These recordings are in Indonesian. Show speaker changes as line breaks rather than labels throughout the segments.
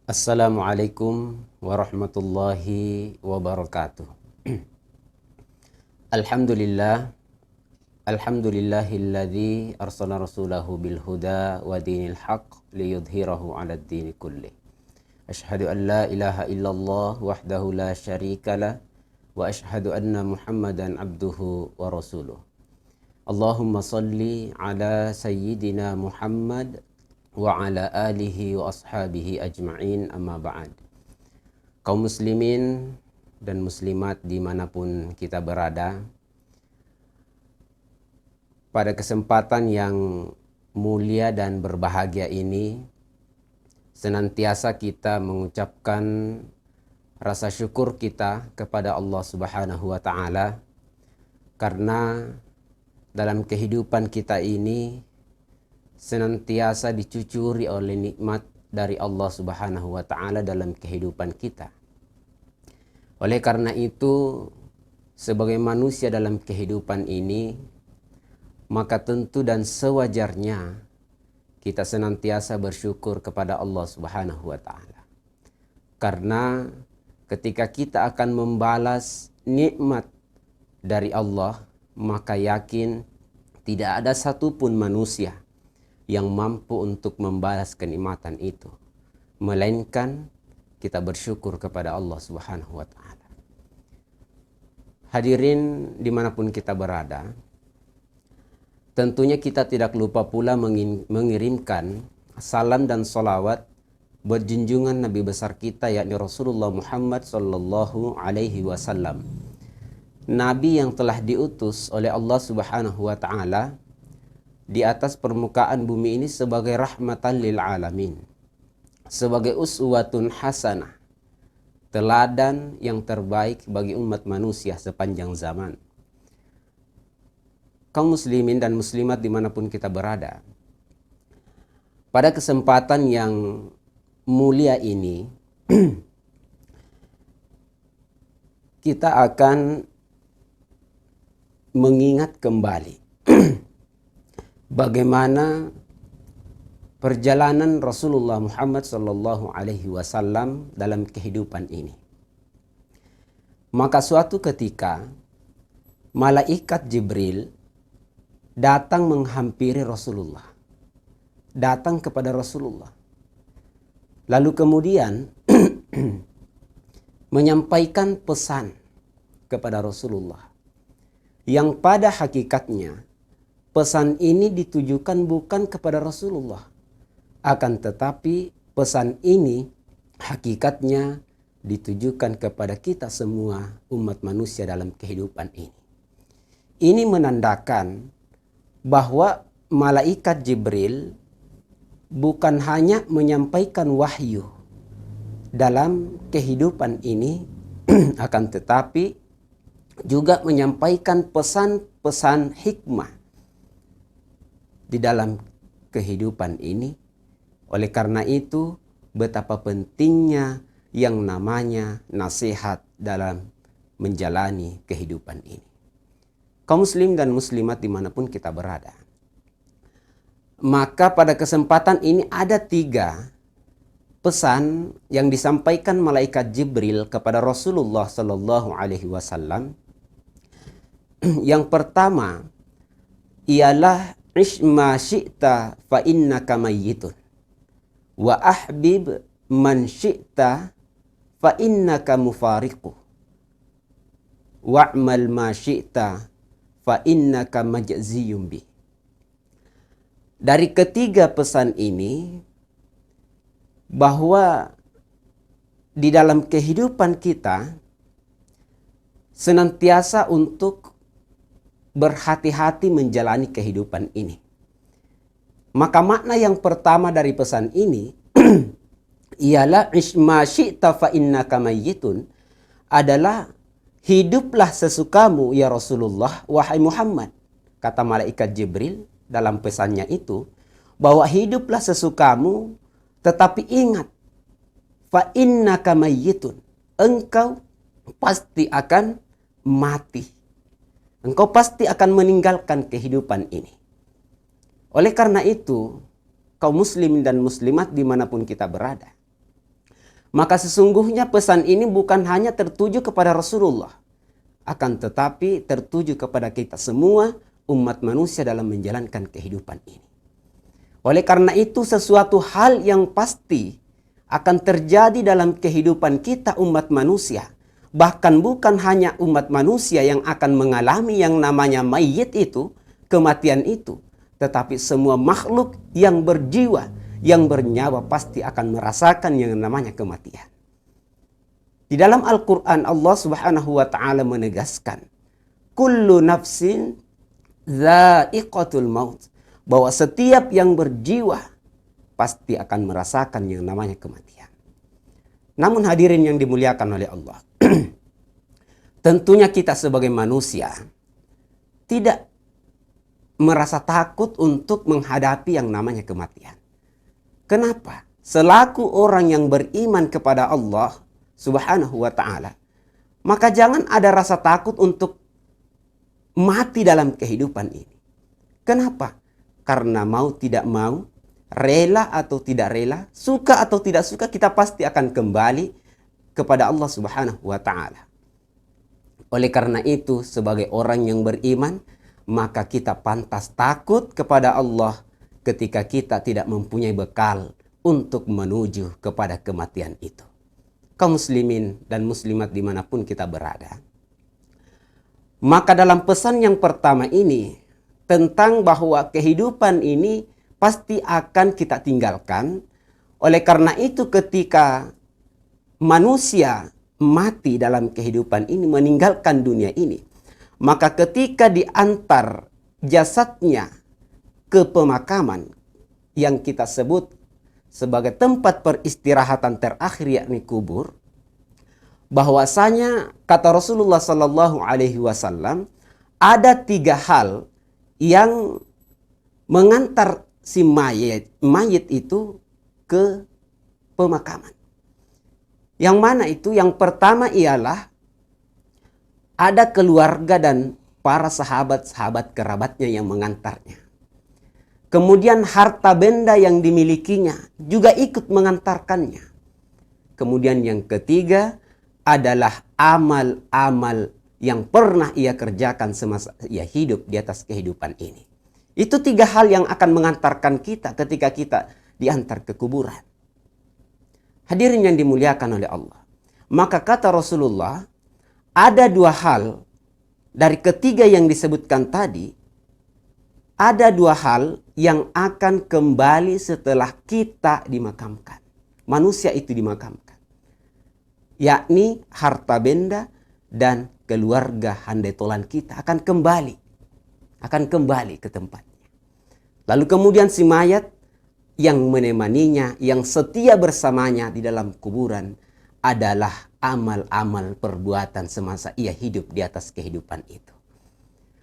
Assalamualaikum warahmatullahi wabarakatuh. Alhamdulillah, alhamdulillahilladzi arsala rasulahu bil huda wa dinil haqq liyudhhirahu 'alad dini kullih. Asyhadu an la ilaha illallah wahdahu la syarikalah wa asyhadu anna Muhammadan abduhu wa rasuluh. Allahumma salli ala sayyidina Muhammad wa ala alihi wa ashabihi ajma'in, amma ba'd. Kaum muslimin dan muslimat dimanapun kita berada, pada kesempatan yang mulia dan berbahagia ini, senantiasa kita mengucapkan rasa syukur kita kepada Allah Subhanahu wa Ta'ala, karena dalam kehidupan kita ini senantiasa dicucuri oleh nikmat dari Allah Subhanahu wa Ta'ala dalam kehidupan kita. Oleh karena itu, sebagai manusia dalam kehidupan ini, maka tentu dan sewajarnya kita senantiasa bersyukur kepada Allah Subhanahu wa Ta'ala. Karena ketika kita akan membalas nikmat dari Allah, maka yakin tidak ada satupun manusia yang mampu untuk membalas kenikmatan itu, melainkan kita bersyukur kepada Allah Subhanahu wa Ta'ala. Hadirin dimanapun kita berada, tentunya kita tidak lupa pula mengirimkan salam dan salawat buat junjungan Nabi besar kita, yakni Rasulullah Muhammad sallallahu alaihi wasallam, Nabi yang telah diutus oleh Allah Subhanahu wa Ta'ala di atas permukaan bumi ini sebagai rahmatan lil alamin, sebagai uswatun hasanah, teladan yang terbaik bagi umat manusia sepanjang zaman. Kaum muslimin dan muslimat dimanapun kita berada, pada kesempatan yang mulia ini kita akan mengingat kembali bagaimana perjalanan Rasulullah Muhammad sallallahu alaihi wasallam dalam kehidupan ini. Maka suatu ketika malaikat Jibril datang menghampiri Rasulullah, datang kepada Rasulullah, lalu kemudian menyampaikan pesan kepada Rasulullah, yang pada hakikatnya pesan ini ditujukan bukan kepada Rasulullah, akan tetapi pesan ini hakikatnya ditujukan kepada kita semua umat manusia dalam kehidupan ini. Ini menandakan bahwa malaikat Jibril bukan hanya menyampaikan wahyu dalam kehidupan ini, akan tetapi juga menyampaikan pesan-pesan hikmah di dalam kehidupan ini. Oleh karena itu, betapa pentingnya yang namanya nasihat dalam menjalani kehidupan ini. Kaum muslim dan muslimat dimanapun kita berada, maka pada kesempatan ini ada 3 pesan yang disampaikan malaikat Jibril kepada Rasulullah Sallallahu Alaihi Wasallam. Yang pertama ialah ish ma syi'ta fa innaka mayyitun wa ahbib man syi'ta fa innaka mufariqu wa'mal ma syi'ta fa innaka majziyum bi. Dari ketiga pesan ini, bahwa di dalam kehidupan kita senantiasa untuk berhati-hati menjalani kehidupan ini. Maka makna yang pertama dari pesan ini ialah isma syi'ta fa innaka mayyitun, adalah hiduplah sesukamu ya Rasulullah, wahai Muhammad. Kata malaikat Jibril dalam pesannya itu, bahwa hiduplah sesukamu, tetapi ingat, fa innaka mayyitun, engkau pasti akan mati. Engkau pasti akan meninggalkan kehidupan ini. Oleh karena itu, kaum muslimin dan muslimat dimanapun kita berada, Maka sesungguhnya pesan ini bukan hanya tertuju kepada Rasulullah, akan tetapi tertuju kepada kita semua umat manusia dalam menjalankan kehidupan ini. Oleh karena itu sesuatu hal yang pasti akan terjadi dalam kehidupan kita umat manusia. Bahkan bukan hanya umat manusia yang akan mengalami yang namanya mayit itu, kematian itu. Tetapi semua makhluk yang berjiwa, yang bernyawa pasti akan merasakan yang namanya kematian. Di dalam Al-Quran Allah Subhanahu wa ta'ala menegaskan, kullu nafsin dha'iqatul maut, bahwa setiap yang berjiwa pasti akan merasakan yang namanya kematian. Namun hadirin yang dimuliakan oleh Allah, tentunya kita sebagai manusia tidak merasa takut untuk menghadapi yang namanya kematian. Kenapa? Selaku orang yang beriman kepada Allah Subhanahu wa ta'ala, maka jangan ada rasa takut untuk mati dalam kehidupan ini. Kenapa? Karena mau tidak mau, rela atau tidak rela, suka atau tidak suka, kita pasti akan kembali kepada Allah Subhanahu wa ta'ala. Oleh karena itu, sebagai orang yang beriman, maka kita pantas takut kepada Allah ketika kita tidak mempunyai bekal untuk menuju kepada kematian itu. Kaum muslimin dan muslimat dimanapun kita berada. Maka dalam pesan yang pertama ini, tentang bahwa kehidupan ini pasti akan kita tinggalkan. Oleh karena itu ketika manusia mati dalam kehidupan ini, meninggalkan dunia ini, maka ketika diantar jasadnya ke pemakaman yang kita sebut sebagai tempat peristirahatan terakhir, yakni kubur, bahwasanya kata Rasulullah Sallallahu Alaihi Wasallam ada 3 hal yang mengantar si mayit itu ke pemakaman. Yang mana itu? Yang pertama ialah ada keluarga dan para sahabat-sahabat kerabatnya yang mengantarnya. Kemudian harta benda yang dimilikinya juga ikut mengantarkannya. Kemudian yang ketiga adalah amal-amal yang pernah ia kerjakan semasa ia hidup di atas kehidupan ini. Itu 3 hal yang akan mengantarkan kita ketika kita diantar ke kuburan. Hadirin yang dimuliakan oleh Allah. Maka kata Rasulullah, ada 2 hal dari ketiga yang disebutkan tadi, ada 2 hal yang akan kembali setelah kita dimakamkan. Manusia itu dimakamkan. Yakni harta benda dan keluarga handai tolan kita akan kembali ke tempatnya. Lalu kemudian si mayat yang menemaninya, yang setia bersamanya di dalam kuburan adalah amal-amal perbuatan semasa ia hidup di atas kehidupan itu.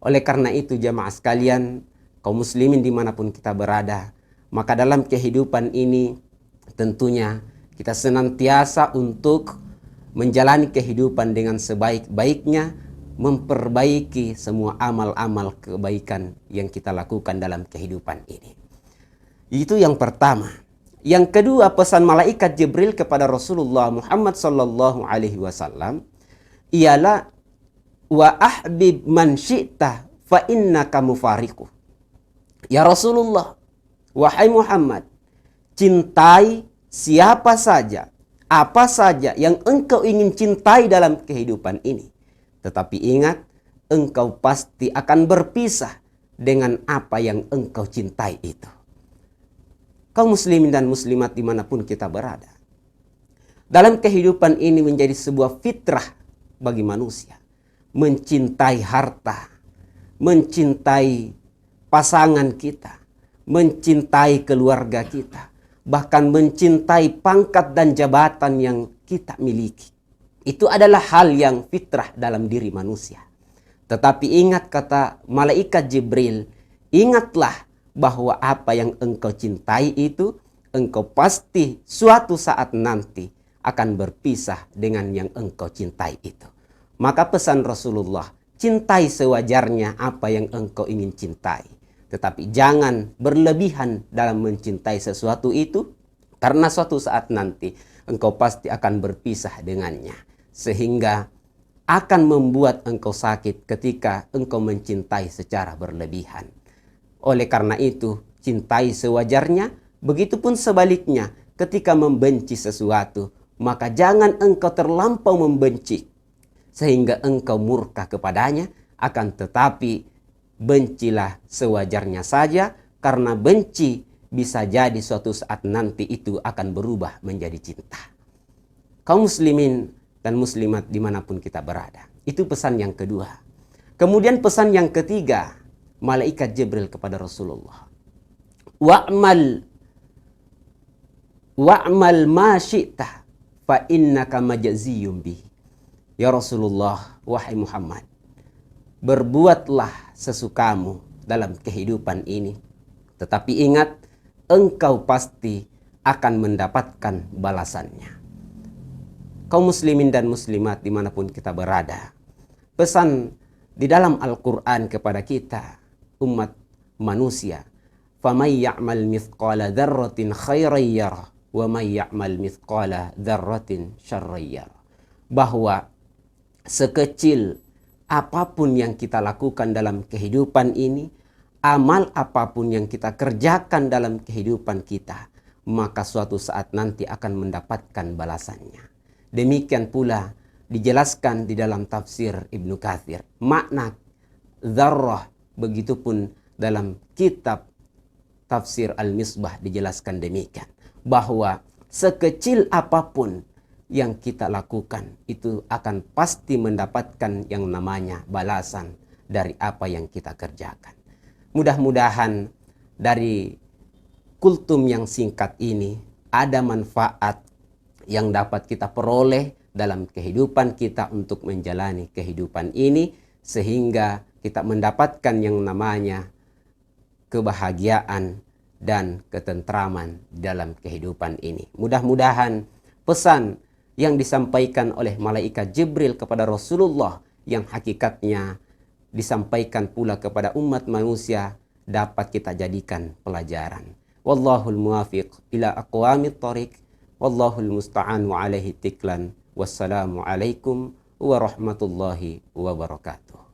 Oleh karena itu jamaah sekalian, kaum muslimin dimanapun kita berada, maka dalam kehidupan ini tentunya kita senantiasa untuk menjalani kehidupan dengan sebaik-baiknya, memperbaiki semua amal-amal kebaikan yang kita lakukan dalam kehidupan ini. Itu yang pertama. Yang kedua, pesan malaikat Jibril kepada Rasulullah Muhammad sallallahu alaihi wasallam ialah wa ahbib man syi'ta fa innaka mufariqu. Ya Rasulullah, wahai Muhammad, cintai siapa saja, apa saja yang engkau ingin cintai dalam kehidupan ini. Tetapi ingat, engkau pasti akan berpisah dengan apa yang engkau cintai itu. Kaum muslimin dan muslimat dimanapun kita berada, dalam kehidupan ini menjadi sebuah fitrah bagi manusia. Mencintai harta, mencintai pasangan kita, mencintai keluarga kita, bahkan mencintai pangkat dan jabatan yang kita miliki. Itu adalah hal yang fitrah dalam diri manusia. Tetapi ingat kata malaikat Jibril, ingatlah bahwa apa yang engkau cintai itu, engkau pasti suatu saat nanti akan berpisah dengan yang engkau cintai itu. Maka pesan Rasulullah, cintai sewajarnya apa yang engkau ingin cintai. Tetapi jangan berlebihan dalam mencintai sesuatu itu, karena suatu saat nanti engkau pasti akan berpisah dengannya. Sehingga akan membuat engkau sakit ketika engkau mencintai secara berlebihan. Oleh karena itu, cintai sewajarnya, begitupun sebaliknya ketika membenci sesuatu, maka jangan engkau terlampau membenci sehingga engkau murka kepadanya, akan tetapi bencilah sewajarnya saja, karena benci bisa jadi suatu saat nanti itu akan berubah menjadi cinta. Kaum muslimin dan muslimat dimanapun kita berada. Itu pesan yang kedua. Kemudian pesan yang ketiga, malaikat Jibril kepada Rasulullah. Wa'mal ma syi'ta fa innaka majziyun bih. Ya Rasulullah, wahai Muhammad, berbuatlah sesukamu dalam kehidupan ini. Tetapi ingat, engkau pasti akan mendapatkan balasannya. Kaum muslimin dan muslimat dimanapun kita berada, pesan di dalam Al-Quran kepada kita, umat manusia, فَمَنْ يَعْمَلْ مِثْقَالَ ذَرَّةٍ خَيْرًا يَرَهُ وَمَنْ يَعْمَلْ مِثْقَالَ ذَرَّةٍ شَرًّا يَرَهُ. Bahwa sekecil apapun yang kita lakukan dalam kehidupan ini, amal apapun yang kita kerjakan dalam kehidupan kita, maka suatu saat nanti akan mendapatkan balasannya. Demikian pula dijelaskan di dalam tafsir Ibnu Katsir. Makna dzarrah, begitupun dalam kitab tafsir Al-Misbah dijelaskan demikian. Bahwa sekecil apapun yang kita lakukan, itu akan pasti mendapatkan yang namanya balasan dari apa yang kita kerjakan. Mudah-mudahan dari kultum yang singkat ini ada manfaat yang dapat kita peroleh dalam kehidupan kita untuk menjalani kehidupan ini, sehingga kita mendapatkan yang namanya kebahagiaan dan ketentraman dalam kehidupan ini. Mudah-mudahan pesan yang disampaikan oleh malaikat Jibril kepada Rasulullah, yang hakikatnya disampaikan pula kepada umat manusia, dapat kita jadikan pelajaran. Wallahul muwafiq ila aqwamit thoriq. Wallahul musta'an wa alaihi tiklan. Wassalamualaikum warahmatullahi wabarakatuh.